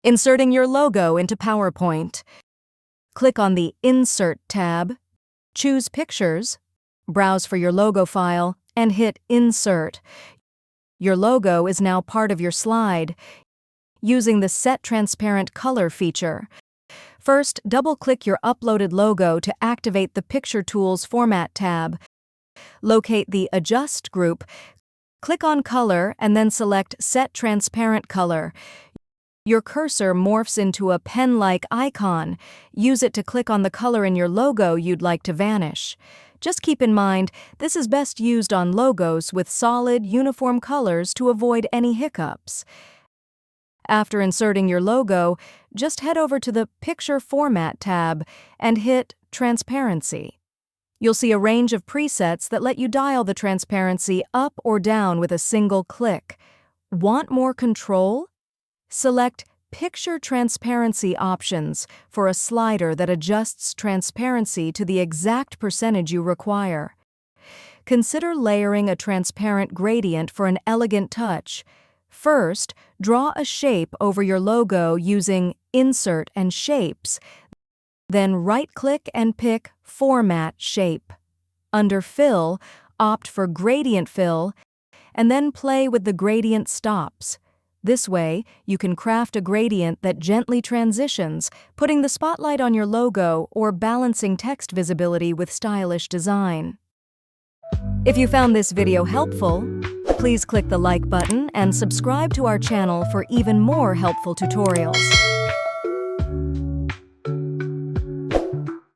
Inserting your logo into PowerPoint. Click on the Insert tab, choose Pictures, browse for your logo file, and hit Insert. Your logo is now part of your slide, using the Set Transparent Color feature. First, double-click your uploaded logo to activate the Picture Tools Format tab. Locate the Adjust group, click on Color, and then select Set Transparent Color. Your cursor morphs into a pen-like icon. Use it to click on the color in your logo you'd like to vanish. Just keep in mind, this is best used on logos with solid, uniform colors to avoid any hiccups. After inserting your logo, just head over to the Picture Format tab and hit Transparency. You'll see a range of presets that let you dial the transparency up or down with a single click. Want more control? Select Picture Transparency Options for a slider that adjusts transparency to the exact percentage you require. Consider layering a transparent gradient for an elegant touch. First, draw a shape over your logo using Insert and Shapes. Then right-click and pick Format Shape. Under Fill, opt for Gradient Fill, and then play with the gradient stops. This way, you can craft a gradient that gently transitions, putting the spotlight on your logo or balancing text visibility with stylish design. If you found this video helpful, please click the like button and subscribe to our channel for even more helpful tutorials.